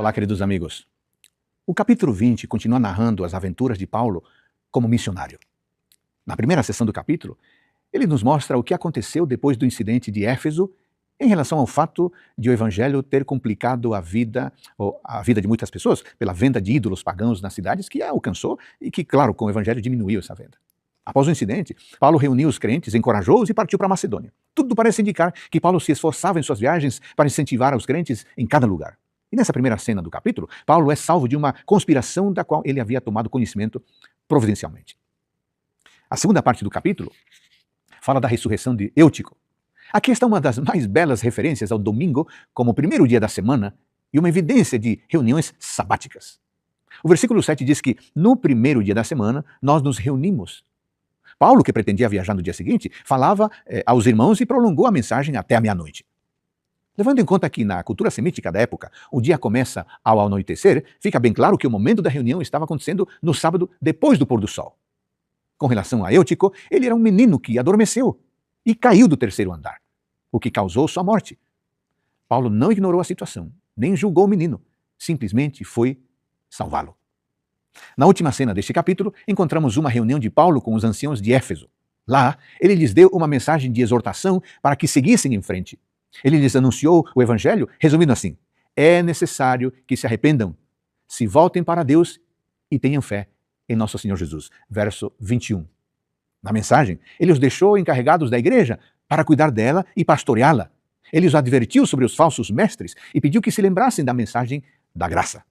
Olá, queridos amigos. O capítulo 20 continua narrando as aventuras de Paulo como missionário. Na primeira seção do capítulo, ele nos mostra o que aconteceu depois do incidente de Éfeso em relação ao fato de o evangelho ter complicado a vida de muitas pessoas pela venda de ídolos pagãos nas cidades que alcançou e que, claro, com o evangelho diminuiu essa venda. Após o incidente, Paulo reuniu os crentes, encorajou-os e partiu para a Macedônia. Tudo parece indicar que Paulo se esforçava em suas viagens para incentivar os crentes em cada lugar. E nessa primeira cena do capítulo, Paulo é salvo de uma conspiração da qual ele havia tomado conhecimento providencialmente. A segunda parte do capítulo fala da ressurreição de Eutico. Aqui está uma das mais belas referências ao domingo como o primeiro dia da semana e uma evidência de reuniões sabáticas. O versículo 7 diz que no primeiro dia da semana nós nos reunimos. Paulo, que pretendia viajar no dia seguinte, falava aos irmãos e prolongou a mensagem até a meia-noite. Levando em conta que na cultura semítica da época o dia começa ao anoitecer, fica bem claro que o momento da reunião estava acontecendo no sábado depois do pôr do sol. Com relação a Eutico, ele era um menino que adormeceu e caiu do terceiro andar, o que causou sua morte. Paulo não ignorou a situação, nem julgou o menino, simplesmente foi salvá-lo. Na última cena deste capítulo, encontramos uma reunião de Paulo com os anciãos de Éfeso. Lá, ele lhes deu uma mensagem de exortação para que seguissem em frente. Ele lhes anunciou o evangelho, resumindo assim: é necessário que se arrependam, se voltem para Deus e tenham fé em nosso Senhor Jesus. Verso 21. Na mensagem, ele os deixou encarregados da igreja para cuidar dela e pastoreá-la. Ele os advertiu sobre os falsos mestres e pediu que se lembrassem da mensagem da graça.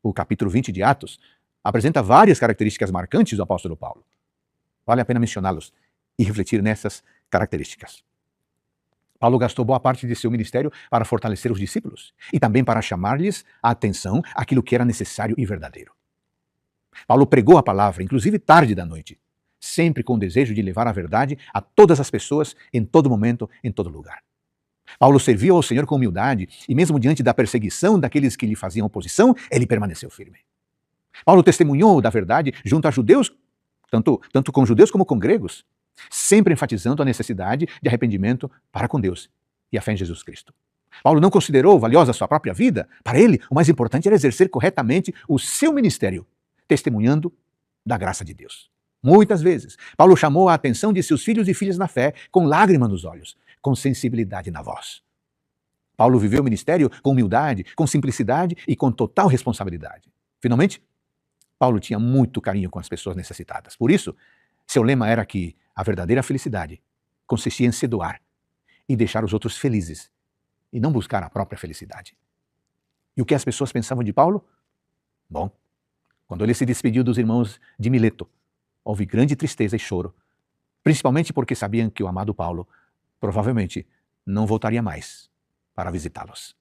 O capítulo 20 de Atos apresenta várias características marcantes do apóstolo Paulo. Vale a pena mencioná-los e refletir nessas características. Paulo gastou boa parte de seu ministério para fortalecer os discípulos e também para chamar-lhes a atenção àquilo que era necessário e verdadeiro. Paulo pregou a palavra, inclusive tarde da noite, sempre com o desejo de levar a verdade a todas as pessoas, em todo momento, em todo lugar. Paulo serviu ao Senhor com humildade e mesmo diante da perseguição daqueles que lhe faziam oposição, ele permaneceu firme. Paulo testemunhou da verdade junto a judeus, tanto com judeus como com gregos, sempre enfatizando a necessidade de arrependimento para com Deus e a fé em Jesus Cristo. Paulo não considerou valiosa a sua própria vida. Para ele, o mais importante era exercer corretamente o seu ministério, testemunhando da graça de Deus. Muitas vezes, Paulo chamou a atenção de seus filhos e filhas na fé, com lágrimas nos olhos, com sensibilidade na voz. Paulo viveu o ministério com humildade, com simplicidade e com total responsabilidade. Finalmente, Paulo tinha muito carinho com as pessoas necessitadas. Por isso, seu lema era que a verdadeira felicidade consistia em se doar e deixar os outros felizes e não buscar a própria felicidade. E o que as pessoas pensavam de Paulo? Bom, quando ele se despediu dos irmãos de Mileto, houve grande tristeza e choro, principalmente porque sabiam que o amado Paulo provavelmente não voltaria mais para visitá-los.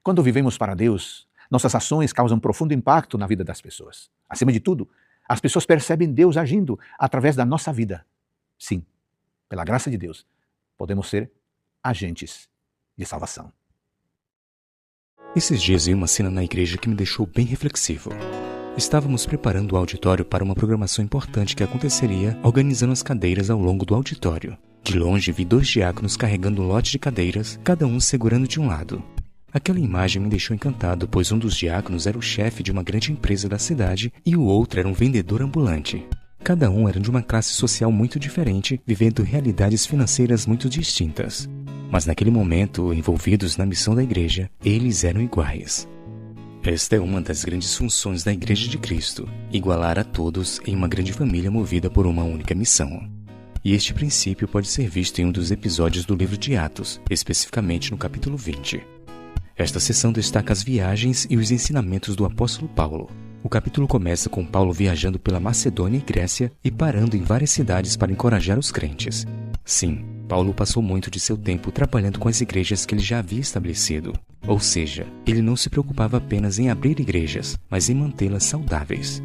Quando vivemos para Deus, nossas ações causam profundo impacto na vida das pessoas. Acima de tudo, as pessoas percebem Deus agindo através da nossa vida. Sim, pela graça de Deus, podemos ser agentes de salvação. Esses dias vi uma cena na igreja que me deixou bem reflexivo. Estávamos preparando o auditório para uma programação importante que aconteceria organizando as cadeiras ao longo do auditório. De longe vi 2 diáconos carregando um lote de cadeiras, cada um segurando de um lado. Aquela imagem me deixou encantado, pois um dos diáconos era o chefe de uma grande empresa da cidade e o outro era um vendedor ambulante. Cada um era de uma classe social muito diferente, vivendo realidades financeiras muito distintas. Mas naquele momento, envolvidos na missão da igreja, eles eram iguais. Esta é uma das grandes funções da Igreja de Cristo, igualar a todos em uma grande família movida por uma única missão. E este princípio pode ser visto em um dos episódios do livro de Atos, especificamente no capítulo 20. Esta seção destaca as viagens e os ensinamentos do apóstolo Paulo. O capítulo começa com Paulo viajando pela Macedônia e Grécia e parando em várias cidades para encorajar os crentes. Sim, Paulo passou muito de seu tempo trabalhando com as igrejas que ele já havia estabelecido. Ou seja, ele não se preocupava apenas em abrir igrejas, mas em mantê-las saudáveis.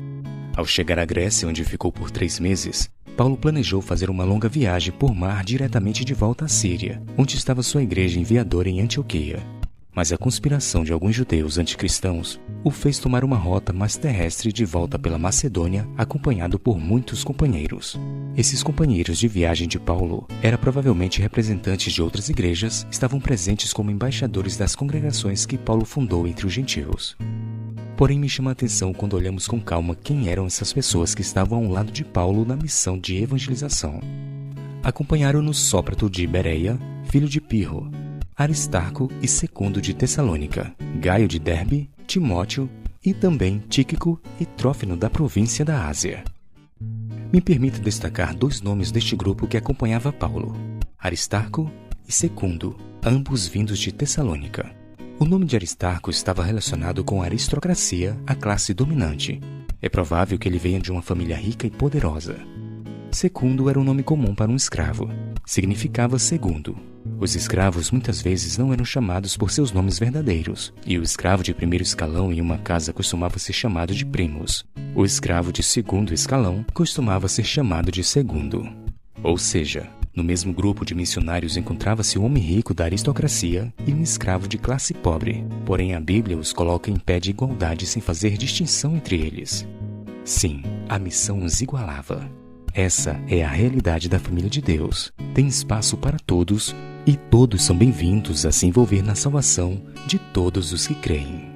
Ao chegar à Grécia, onde ficou por 3 meses, Paulo planejou fazer uma longa viagem por mar diretamente de volta à Síria, onde estava sua igreja enviadora em Antioquia. mas a conspiração de alguns judeus anticristãos o fez tomar uma rota mais terrestre de volta pela Macedônia, acompanhado por muitos companheiros. Esses companheiros de viagem de Paulo eram provavelmente representantes de outras igrejas, estavam presentes como embaixadores das congregações que Paulo fundou entre os gentios. Porém, me chama a atenção quando olhamos com calma quem eram essas pessoas que estavam ao lado de Paulo na missão de evangelização. Acompanharam-nos Sópater de Bereia, filho de Pirro, Aristarco e Segundo de Tessalônica, Gaio de Derbe, Timóteo e também Tíquico e Trófimo da província da Ásia. Me permito destacar 2 nomes deste grupo que acompanhava Paulo, Aristarco e Segundo, ambos vindos de Tessalônica. O nome de Aristarco estava relacionado com a aristocracia, a classe dominante. É provável que ele venha de uma família rica e poderosa. Segundo era um nome comum para um escravo. Significava segundo. Os escravos muitas vezes não eram chamados por seus nomes verdadeiros, e o escravo de primeiro escalão em uma casa costumava ser chamado de primos. O escravo de segundo escalão costumava ser chamado de segundo. Ou seja, no mesmo grupo de missionários encontrava-se um homem rico da aristocracia e um escravo de classe pobre. Porém, a Bíblia os coloca em pé de igualdade sem fazer distinção entre eles. Sim, a missão os igualava. Essa é a realidade da família de Deus. Tem espaço para todos e todos são bem-vindos a se envolver na salvação de todos os que creem.